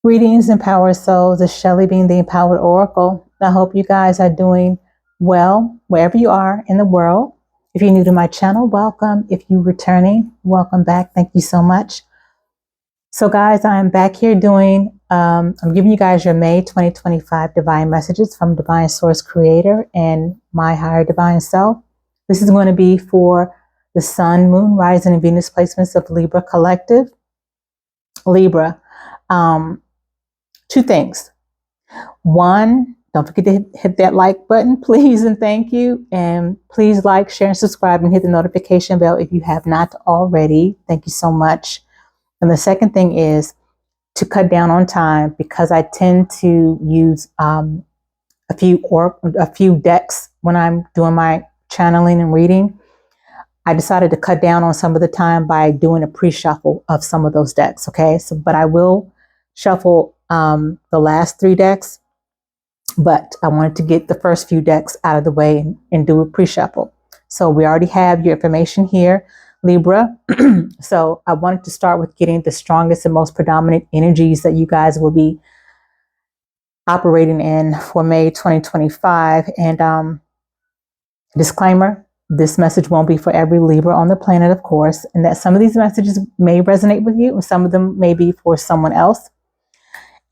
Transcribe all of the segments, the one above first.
Greetings, empowered souls. It's Shelly being the Empowered Oracle. I hope you guys are doing well wherever you are in the world. If you're new to my channel, welcome. If you're returning, welcome back. Thank you so much. So guys, I'm back here doing, I'm giving you guys your May 2025 divine messages from Divine Source Creator and my higher divine self. This is going to be for the Sun, Moon, Rising, and Venus placements of Libra Collective. Libra. Two things. One, don't forget to hit that like button, please, and thank you. And please like, share, and subscribe, and hit the notification bell if you have not already. Thank you so much. And the second thing is to cut down on time, because I tend to use a few decks when I'm doing my channeling and reading. I decided to cut down on some of the time by doing a pre-shuffle of some of those decks. Okay, so but I will shuffle the last 3 decks, but I wanted to get the first few decks out of the way and do a pre-shuffle. So we already have your information here, Libra. So I wanted to start with getting the strongest and most predominant energies that you guys will be operating in for May 2025. And disclaimer, this message won't be for every Libra on the planet, of course, and that some of these messages may resonate with you and some of them may be for someone else.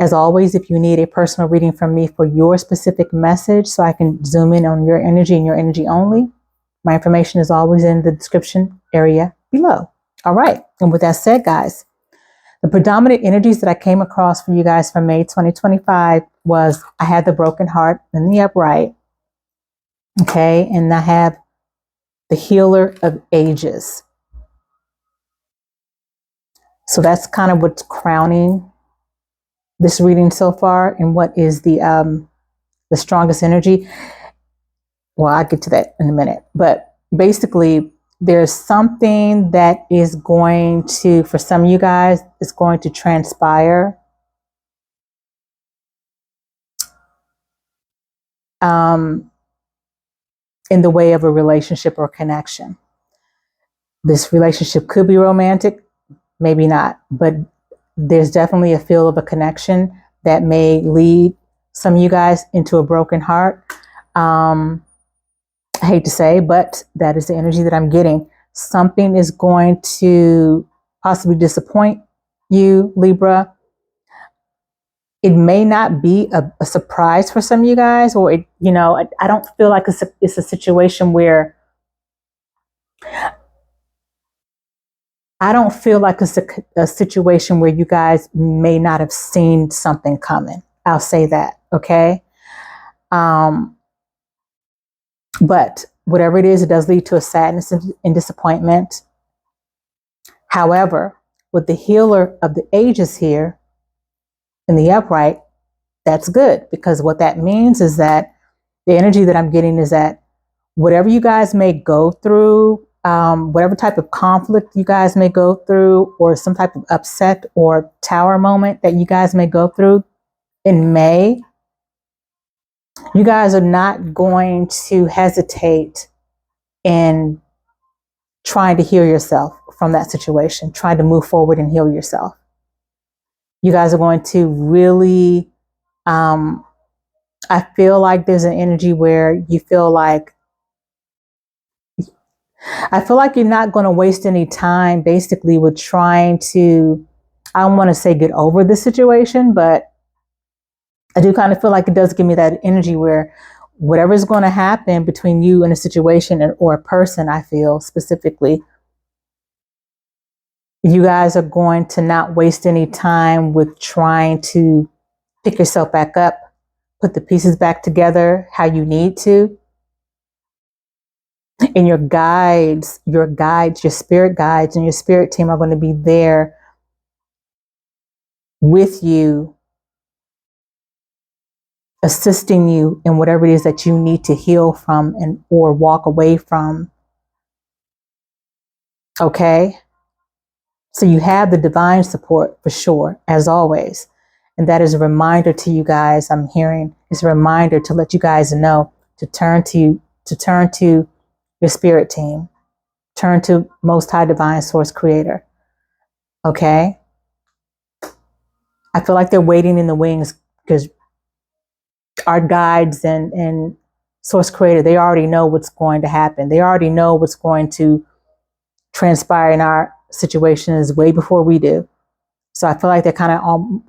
As always, if you need a personal reading from me for your specific message so I can zoom in on your energy and your energy only, my information is always in the description area below. All right. And with that said, guys, the predominant energies that I came across for you guys for May 2025 was I had the broken heart in the upright. Okay. And I have the healer of ages. So that's kind of what's crowning this reading so far, and what is the strongest energy. Well, I'll get to that in a minute, but basically there's something that is going to, for some of you guys, is going to transpire in the way of a relationship or connection. This relationship could be romantic, maybe not, but there's definitely a feel of a connection that may lead some of you guys into a broken heart. I hate to say, but that is the energy that I'm getting. Something is going to possibly disappoint you, Libra. It may not be a surprise for some of you guys, or it, you know, I don't feel like it's a situation where I don't feel like it's a situation where you guys may not have seen something coming. I'll say that, okay? But whatever it is, it does lead to a sadness and disappointment. However, with the healer of the ages here in the upright, that's good, because what that means is that the energy that I'm getting is that whatever you guys may go through, whatever type of conflict you guys may go through, or some type of upset or tower moment that you guys may go through in May, you guys are not going to hesitate in trying to heal yourself from that situation, trying to move forward and heal yourself. You guys are going to really, I feel like there's an energy where you feel like, you're not going to waste any time basically with trying to, I don't want to say get over the situation, but I do kind of feel like it does give me that energy where whatever is going to happen between you and a situation or a person, I feel specifically, you guys are going to not waste any time with trying to pick yourself back up, put the pieces back together how you need to. And your guides, your spirit guides and your spirit team are going to be there with you, assisting you in whatever it is that you need to heal from and or walk away from. Okay? So you have the divine support for sure, as always. And that is a reminder to you guys, I'm hearing, it's a reminder to let you guys know to turn to your spirit team. Turn to Most High Divine Source Creator. Okay? I feel like they're waiting in the wings because our guides and source creator, they already know what's going to happen. They already know what's going to transpire in our situations way before we do. So I feel like they're kind of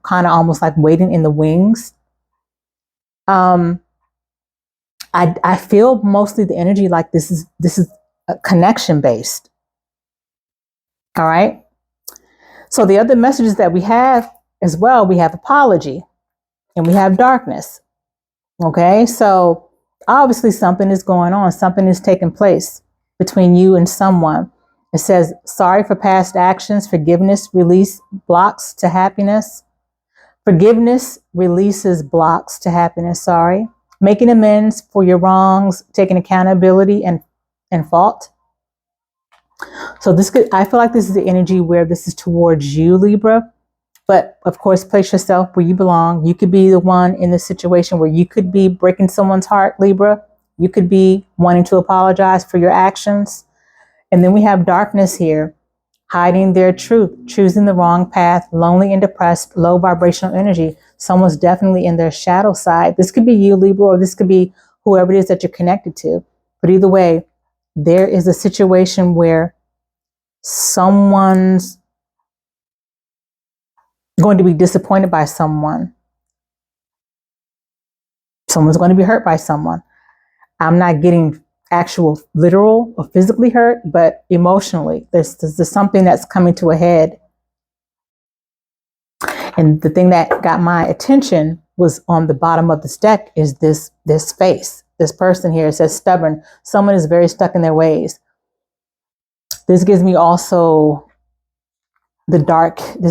almost like waiting in the wings. I feel mostly the energy like this is connection based. All right. So the other messages that we have as well, we have apology and we have darkness. Okay. So obviously something is going on. Something is taking place between you and someone. It says, sorry for past actions, forgiveness, release blocks to happiness. Forgiveness releases blocks to happiness. Sorry. Making amends for your wrongs, taking accountability and fault. So I feel like this is the energy where this is towards you, Libra. But of course, place yourself where you belong. You could be the one in the situation where you could be breaking someone's heart, Libra. You could be wanting to apologize for your actions. And then we have darkness here, hiding their truth, choosing the wrong path, lonely and depressed, low vibrational energy. Someone's definitely in their shadow side. This could be you, Libra, or this could be whoever it is that you're connected to. But either way, there is a situation where someone's going to be disappointed by someone. Someone's going to be hurt by someone. I'm not getting actual literal or physically hurt, but emotionally, there's something that's coming to a head. And the thing that got my attention was on the bottom of this deck is this face. This person here, it says stubborn. Someone is very stuck in their ways. This gives me also this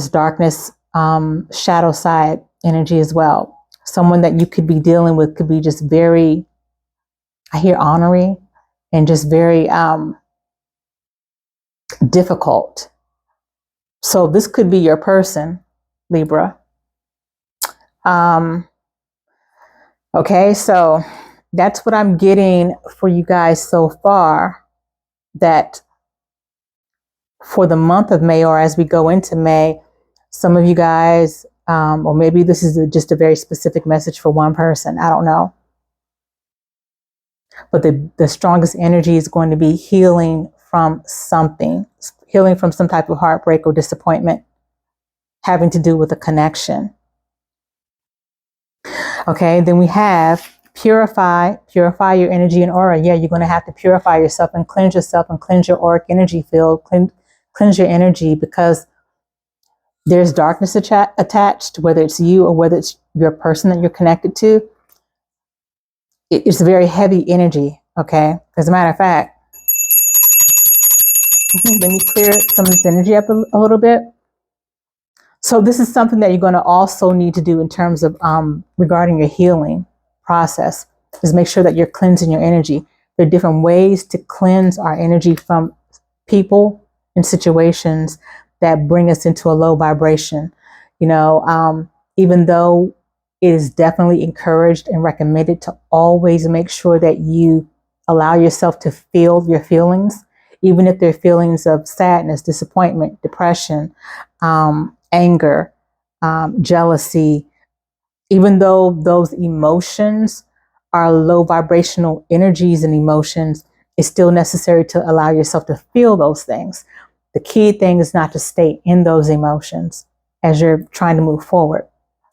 darkness, shadow side energy as well. Someone that you could be dealing with could be just very, I hear ornery and just very difficult. So this could be your person, Libra. Okay, so that's what I'm getting for you guys so far, that for the month of May, or as we go into May, some of you guys, or maybe this is just a very specific message for one person, I don't know. But the strongest energy is going to be healing from something, healing from some type of heartbreak or disappointment having to do with a connection. Okay, then we have purify your energy and aura. Yeah, you're going to have to purify yourself and cleanse your auric energy field, cleanse your energy, because there's darkness attached, whether it's you or whether it's your person that you're connected to. It's a very heavy energy, okay? As a matter of fact, let me clear some of this energy up a little bit. So this is something that you're going to also need to do in terms of regarding your healing process, is make sure that you're cleansing your energy. There are different ways to cleanse our energy from people and situations that bring us into a low vibration. You know, even though it is definitely encouraged and recommended to always make sure that you allow yourself to feel your feelings, even if they're feelings of sadness, disappointment, depression, anger, jealousy. Even though those emotions are low vibrational energies and emotions, it's still necessary to allow yourself to feel those things. The key thing is not to stay in those emotions as you're trying to move forward.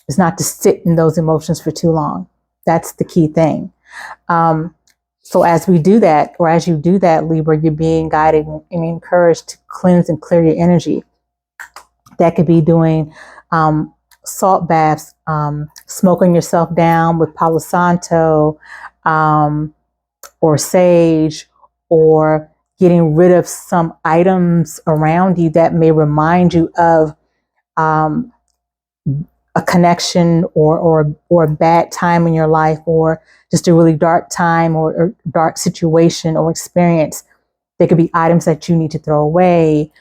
It's not to sit in those emotions for too long. That's the key thing. So as we do that, or as you do that, Libra, you're being guided and encouraged to cleanse and clear your energy. That could be doing salt baths, smoking yourself down with Palo Santo, or sage, or getting rid of some items around you that may remind you of a connection or a bad time in your life, or just a really dark time or dark situation or experience. There could be items that you need to throw away.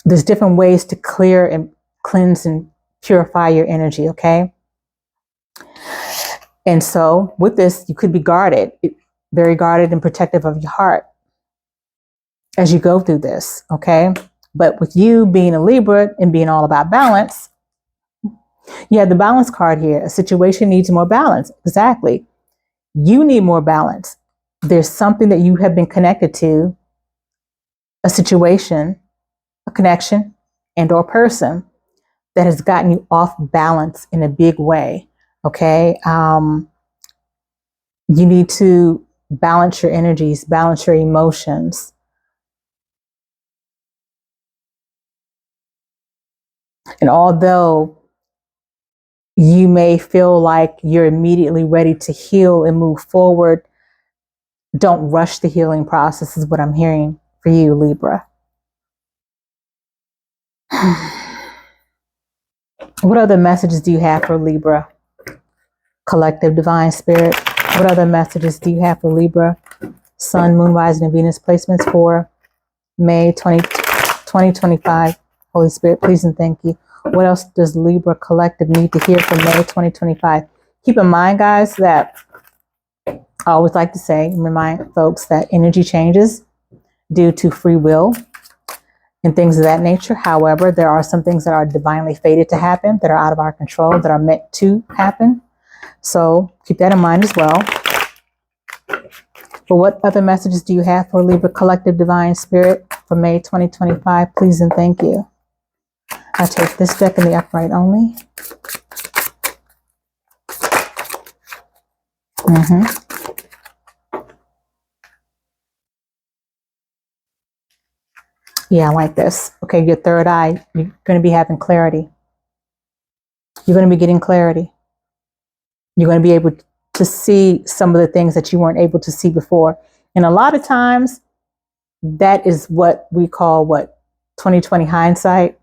There's different ways to clear and cleanse and purify your energy, okay? And so with this, you could be guarded, very guarded and protective of your heart as you go through this, okay? But with you being a Libra and being all about balance, you have the balance card here. A situation needs more balance. Exactly. You need more balance. There's something that you have been connected to, a situation, a connection, and or person that has gotten you off balance in a big way. Okay. You need to balance your energies, balance your emotions. And although you may feel like you're immediately ready to heal and move forward, don't rush the healing process, is what I'm hearing for you, Libra. What other messages do you have for Libra? Collective divine spirit. What other messages do you have for Libra? Sun, Moon, Rising, and Venus placements for May 2025. Holy Spirit, please and thank you. What else does Libra Collective need to hear for May 2025? Keep in mind, guys, that I always like to say and remind folks that energy changes due to free will and things of that nature. However, there are some things that are divinely fated to happen, that are out of our control, that are meant to happen. So keep that in mind as well. But what other messages do you have for Libra Collective Divine Spirit for May 2025? Please and thank you. I take this deck in the upright only. Yeah, I like this. Okay, your third eye, you're going to be having clarity. You're going to be getting clarity. You're going to be able to see some of the things that you weren't able to see before. And a lot of times, that is what we call 2020 hindsight.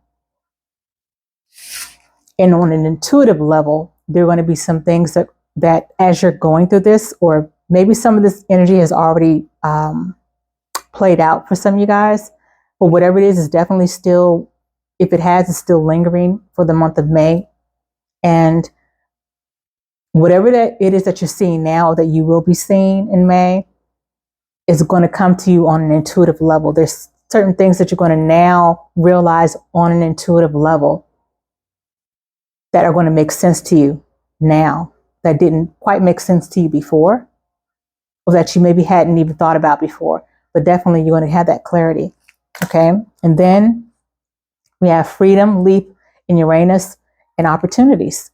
And on an intuitive level, there are going to be some things that as you're going through this, or maybe some of this energy has already played out for some of you guys, but whatever it is definitely still, if it has, it's still lingering for the month of May. And whatever that it is that you're seeing now, that you will be seeing in May, is going to come to you on an intuitive level. There's certain things that you're going to now realize on an intuitive level that are going to make sense to you now, that didn't quite make sense to you before, or that you maybe hadn't even thought about before. But definitely you're going to have that clarity. Okay. And then we have freedom, leap in Uranus, and opportunities.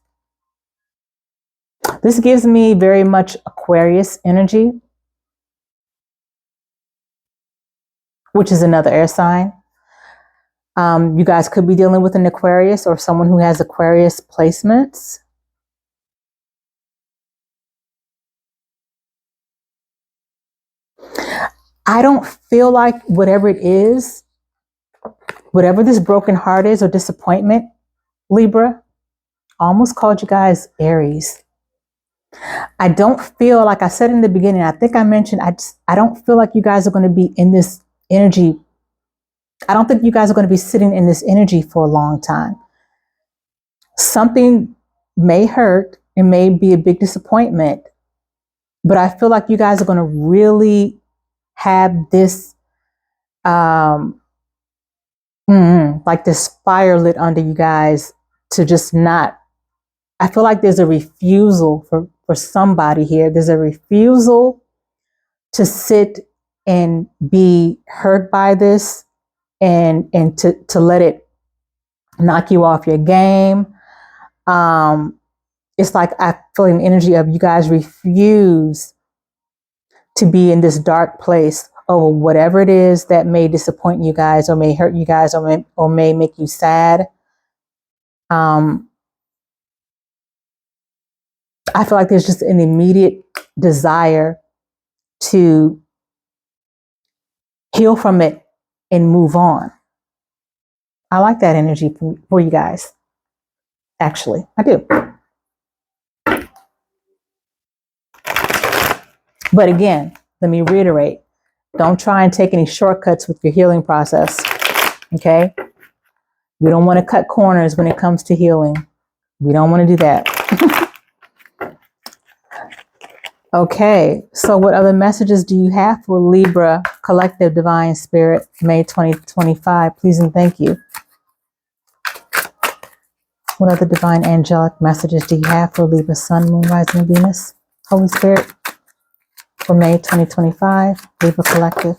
This gives me very much Aquarius energy, which is another air sign. You guys could be dealing with an Aquarius or someone who has Aquarius placements. I don't feel like whatever it is, whatever this broken heart is or disappointment, Libra, I almost called you guys Aries. I don't feel, like I said in the beginning, I think I mentioned, I don't feel like you guys are going to be in this energy. I don't think you guys are going to be sitting in this energy for a long time. Something may hurt, it may be a big disappointment, but I feel like you guys are going to really have this, like this fire lit under you guys to just not. I feel like there's a refusal for somebody here. There's a refusal to sit and be hurt by this and to let it knock you off your game. It's like I feel an energy of you guys refuse to be in this dark place over whatever it is that may disappoint you guys or may hurt you guys or may make you sad. I feel like there's just an immediate desire to heal from it and move on. I like that energy for you guys. Actually, I do. But again, let me reiterate, don't try and take any shortcuts with your healing process. Okay? We don't want to cut corners when it comes to healing. We don't want to do that. Okay, so what other messages do you have for Libra Collective Divine Spirit, May 2025? Please and thank you. What other divine angelic messages do you have for Libra Sun, Moon, Rising, Venus, Holy Spirit for May 2025, Libra Collective?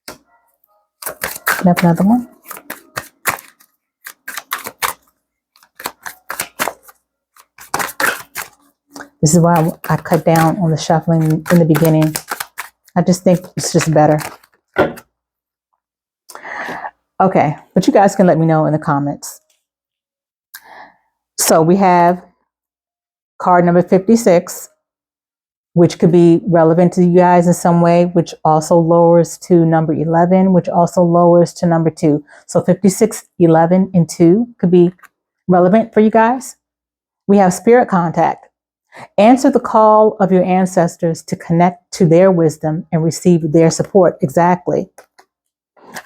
Can I have another one? This is why I cut down on the shuffling in the beginning. I just think it's just better. Okay, but you guys can let me know in the comments. So we have card number 56, which could be relevant to you guys in some way, which also lowers to number 11, which also lowers to number 2. So 56, 11, and 2 could be relevant for you guys. We have spirit contact. Answer the call of your ancestors to connect to their wisdom and receive their support. Exactly.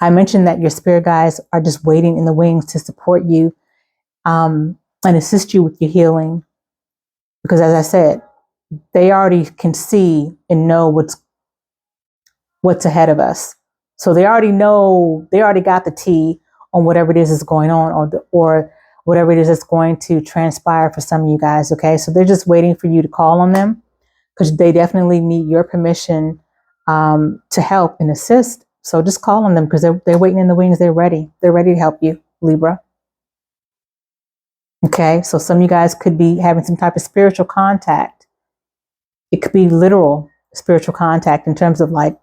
I mentioned that your spirit guides are just waiting in the wings to support you and assist you with your healing. Because as I said, they already can see and know what's ahead of us. So they already know, they already got the tea on whatever it is that's going on, or whatever it is that's going to transpire for some of you guys. Okay, so they're just waiting for you to call on them, because they definitely need your permission to help and assist. So just call on them, because they're waiting in the wings. They're ready to help you, Libra. Okay, so some of you guys could be having some type of spiritual contact. It could be literal spiritual contact in terms of, like,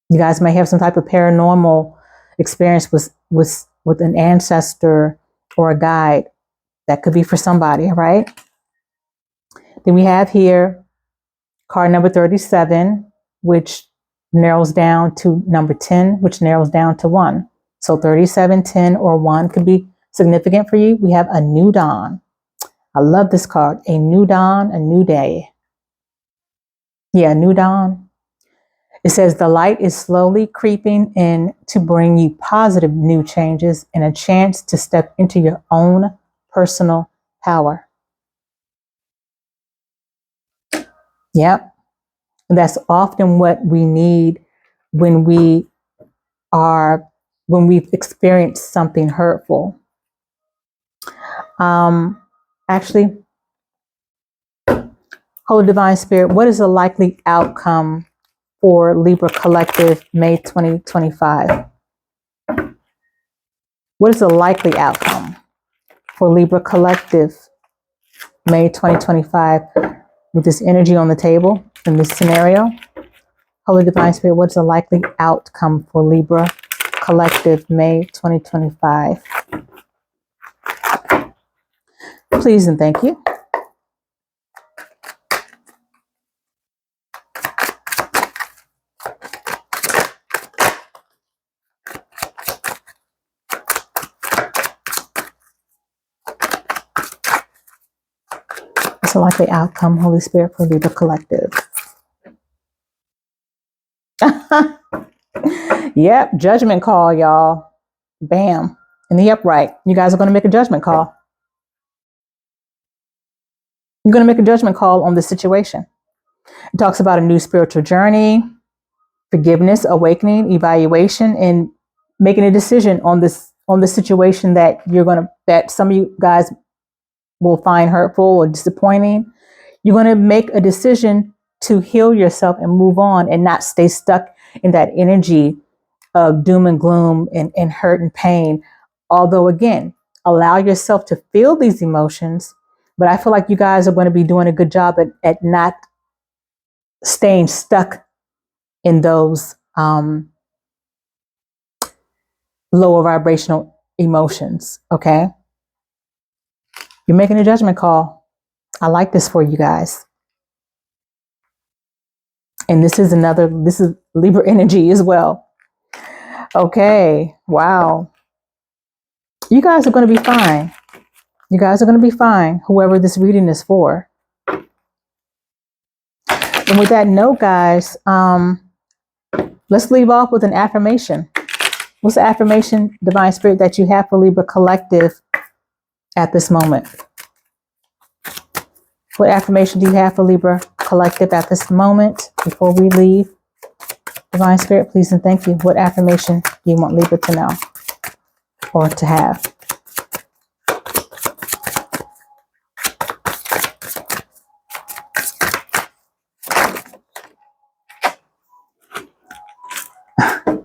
you guys may have some type of paranormal experience with an ancestor or a guide. That could be for somebody, right? Then we have here card number 37, which narrows down to number 10, which narrows down to 1. So 37, 10, or 1 could be significant for you. We have a new dawn. I love this card. A new dawn, a new day. Yeah, new dawn. It says the light is slowly creeping in to bring you positive new changes and a chance to step into your own personal power. Yep. And that's often what we need when we've experienced something hurtful. Actually, Holy Divine Spirit, what is the likely outcome for Libra Collective May 2025? What is the likely outcome for Libra Collective May 2025 with this energy on the table in this scenario? Holy Divine Spirit, what's the likely outcome for Libra Collective May 2025? Please and thank you. What's the likely outcome, Holy Spirit, for Libra Collective? Yep, judgment call, y'all. Bam. In the upright. You guys are going to make a judgment call. You're going to make a judgment call on this situation. It talks about a new spiritual journey, forgiveness, awakening, evaluation, and making a decision on this situation that that some of you guys will find hurtful or disappointing. You're going to make a decision to heal yourself and move on and not stay stuck in that energy of doom and gloom and hurt and pain. Although, again, allow yourself to feel these emotions. But I feel like you guys are going to be doing a good job at not staying stuck in those lower vibrational emotions. Okay. You're making a judgment call. I like this for you guys. And this is Libra energy as well. Okay. Wow. You guys are going to be fine. You guys are going to be fine, whoever this reading is for. And with that note, guys, let's leave off with an affirmation. What's the affirmation, Divine Spirit, that you have for Libra Collective at this moment? What affirmation do you have for Libra Collective at this moment before we leave? Divine Spirit, please and thank you. What affirmation do you want Libra to know or to have?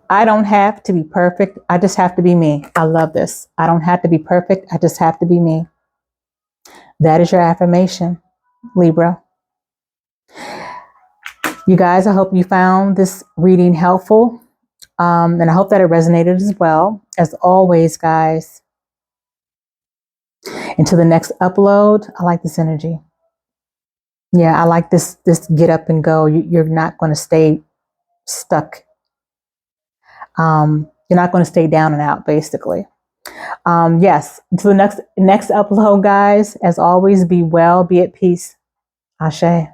I don't have to be perfect. I just have to be me. I love this. I don't have to be perfect. I just have to be me. That is your affirmation, Libra. You guys, I hope you found this reading helpful. And I hope that it resonated as well. As always, guys, until the next upload, I like this energy. Yeah, I like this get up and go. You're not going to stay stuck. You're not going to stay down and out, basically. Yes, until the next upload, guys, as always, be well, be at peace. Ashe.